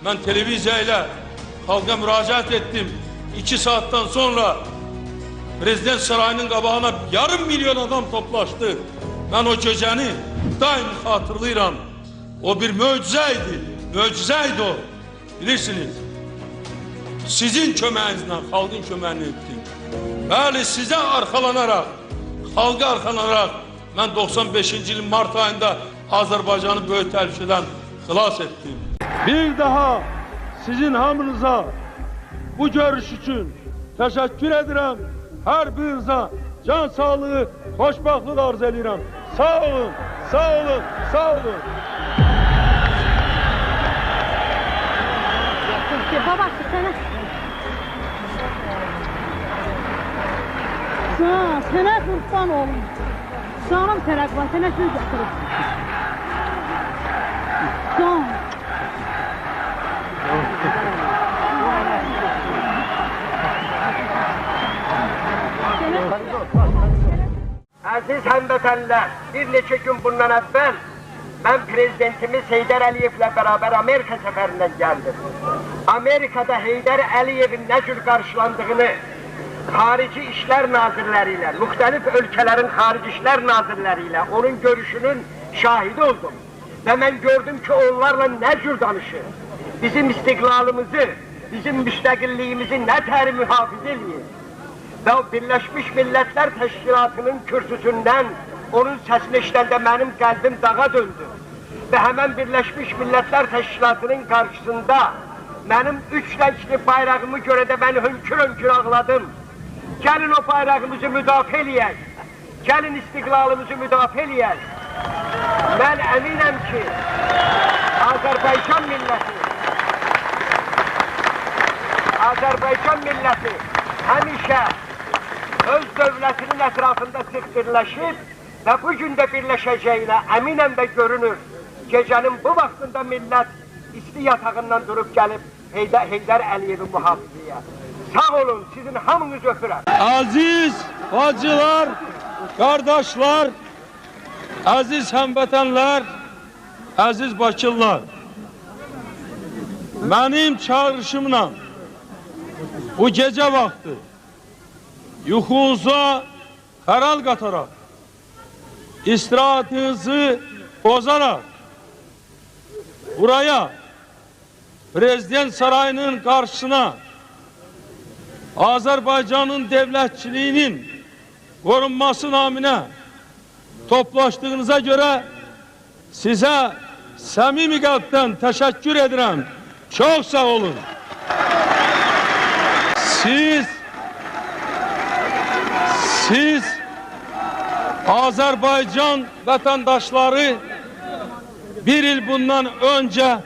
Ben televizyayla halka müracaat ettim. 2 saatten sonra Prezident Sarayı'nın qabağına yarım milyon adam toplaştı. Ben o gecəni daim hatırlayıram. O bir möcüzəydi. Möcüzəydi o. Bilirsiniz. Sizin köməyinizlə, xalqın köməyini etdik. Bəli, sizə arxalanarak, xalqa arxalanarak mən 95-ci ilin mart ayında Azərbaycanı böyük təhlükədən xilas etdim. Bir daha sizin hamınıza bu görüş için teşekkür ederim. Her birinizə can sağlığı, xoşbaxtlıq arz edirəm. Sağ olun, sağ olun, sağ olun. Babası sana. Sana kurban oğlum. Canım terak var, sana söz yatırım. Aziz həmvətənlər, bir neçə gün bundan əvvəl mən prezidentimiz Heydər Əliyevlə beraber Amerika səfərindən gəldim. Amerikada Heydər Əliyevin nə cür qarşılandığını xarici işlər nazirləri ilə, müxtəlif ölkələrin xarici işlər nazirləri ilə onun görüşünün şahidi oldum. Və mən gördüm ki, onlarla nə cür danışır. Bizim istiqlalımızı, bizim müstəqilliyimizi nə təri mühafizə edir. Və o Birləşmiş Millətlər Təşkilatının kürsüsündən onun səsini eşidəndə mənim qəlbim dağa döndü. Və həmən Birləşmiş Millətlər Təşkilatının qarşısında mənim 3 rəngli bayrağımı görədə mən hönkür-hönkür ağladım. Gəlin o bayrağımızı müdafiə eləyək. Gəlin istiqlalımızı müdafiə eləyək. Mən əminəm ki, Azərbaycan milləti həmişə öz dövlətinin ətrafında sıx birləşib və bugün də birləşəcəyinə əminəm və görünür. Gecənin bu vaxtında millət isti yatağından durub gəlib Heydər Əliyevi mühafizəyə. Sağ olun, sizin hamınızı öpürəm. Aziz bacılar, kardeşler, aziz həmvətənlər, aziz bakılılar. Benim çağrışımla bu gece vakti yuxunuza xəral qatarak, istirahatınızı bozarak buraya Prezident Sarayı'nın karşısına Azerbaycan'ın devletçiliğinin korunması namına toplaştığınıza göre size samimi kalpten teşekkür ederim. Çok sağ olun. Siz Azerbaycan vatandaşları bir yıl bundan önce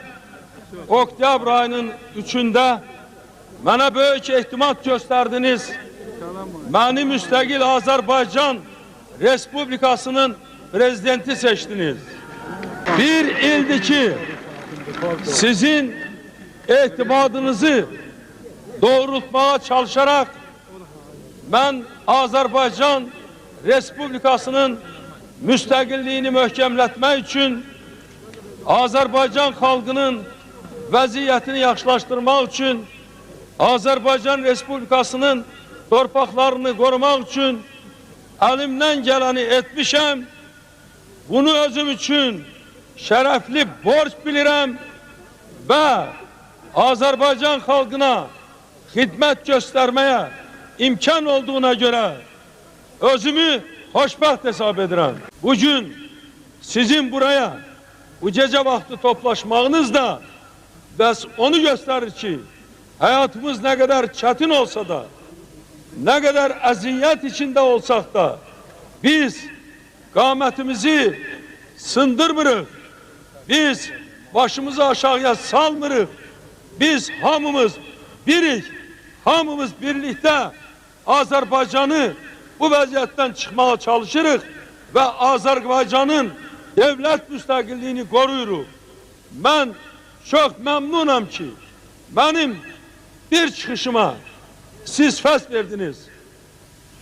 oktyabr ayının 3'ünde bana büyük ihtimat gösterdiniz. Beni müstakil Azerbaycan Respublikası'nın prezidenti seçtiniz. Bir ildi ki sizin etimadınızı doğrultmaya çalışarak ben Azerbaycan Respublikası'nın müstakilliğini möhkemletmek için Azerbaycan halkının vəziyyətini yaxşılaşdırmaq üçün Azerbaycan Respublikası'nın torpaqlarını korumak için elimden geleni etmişəm. Bunu özüm için şərəfli borç bilirəm ve Azerbaycan halkına hizmet göstermeye imkan olduğuna göre özümü xoşbəxt hesab edirəm. Bugün sizin buraya bu gece vakti toplaşmağınız da bəs onu gösterir ki hayatımız ne kadar çetin olsa da ne kadar əziyyət içinde olsak da biz qamətimizi sındırmırıq. Biz başımızı aşağıya salmırıq. Biz hamımız birik. Hamımız birlikte Azerbaycan'ı bu vəziyyətdən çıxmaya çalışırıq ve Azerbaycan'ın devlet müstakilliğini koruyuruz. Ben çok memnunum ki benim bir çıkışıma siz fəs verdiniz.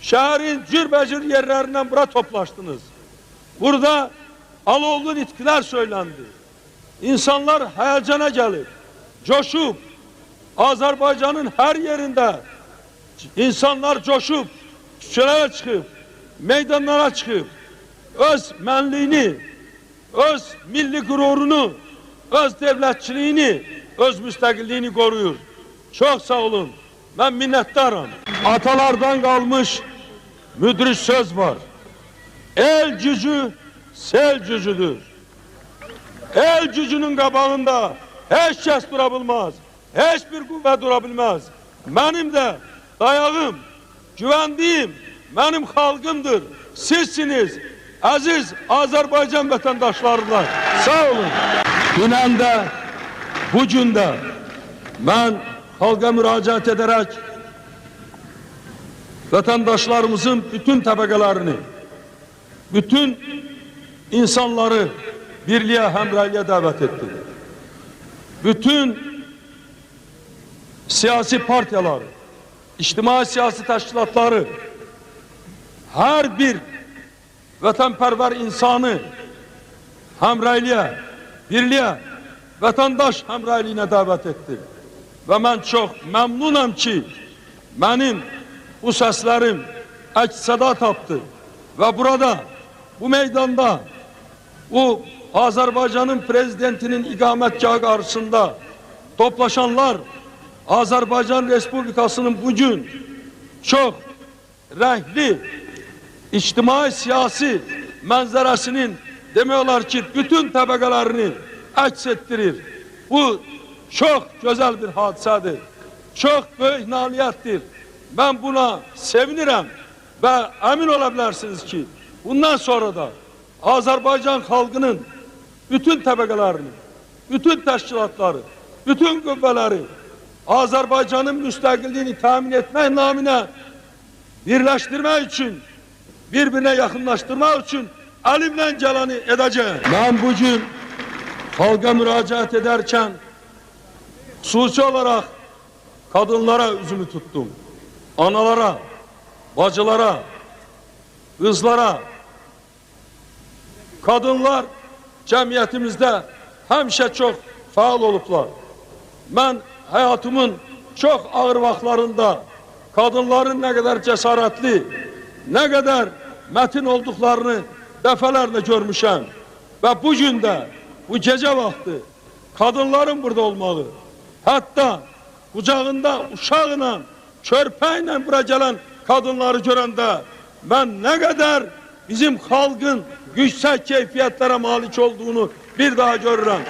Şehrin cürbəcür yerlerinden bura toplaştınız. Burada alovlu nitkiler söylendi. İnsanlar həyəcana gelip coşup Azerbaycan'ın her yerinde insanlar coşup küçelere çıkıp meydanlara çıkıp öz mənliyini, öz milli gururunu, öz devletçiliğini, öz müstakilliyini koruyor. Çok sağ olun. Ben minnettarım. Atalardan kalmış müdrik söz var. El gücü sel gücüdür. El gücünün qabağında heç kəs dura bilmez. Hiçbir kuvvet durabilmez. Benim de dayağım, güvendiğim benim halkımdır. Sizsiniz. Aziz Azerbaycan vatandaşlarımla. Sağ olun. Dünen de, bugün de ben halka müracaat ederek vatandaşlarımızın bütün tabakalarını, bütün insanları birliğe, hemraylığa davet ettim. Bütün siyasi partiyalar, içtimai siyasi teşkilatları, her bir vatanperver insanı hemraylığa, birliğe, vatandaş hemrayliğine davet etti. Ve ben çok memnunum ki benim bu seslerim əks-səda tapdı. Ve burada, bu meydanda, bu Azerbaycan'ın prezidentinin ikametgahı karşısında toplaşanlar, Azerbaycan Respublikası'nın bugün çok renkli, içtimai siyasi manzarasının demiyorlar ki bütün tabakalarını aks ettirir. Bu çok güzel bir hadisedir. Çok büyük nailiyettir. Ben buna sevinirim ve emin olabilirsiniz ki bundan sonra da Azerbaycan halkının bütün tabakalarını, bütün teşkilatları, bütün kuvvetleri Azerbaycan'ın müstakilliğini temin etmek namına birleştirmek için, birbirine yakınlaştırmak için elimden geleni edeceğim. Ben bugün halka müracaat ederken hususi olarak kadınlara yüzümü tuttum. Analara, bacılara, kızlara. Kadınlar cemiyetimizde hemşe çok faal oluplar. Ben hayatımın çok ağır vaxtlarında kadınların ne kadar cesaretli, ne kadar metin olduklarını defalarla görmüşəm. Ve bugün de bu gece vakti kadınların burada olmalı. Hatta kucağında uşağıyla, körpeyle buraya gelen kadınları görende ben ne kadar bizim halkın yüksek keyfiyetlere malik olduğunu bir daha görürüm.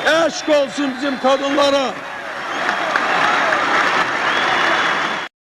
Eşk olsun bizim kadınlara.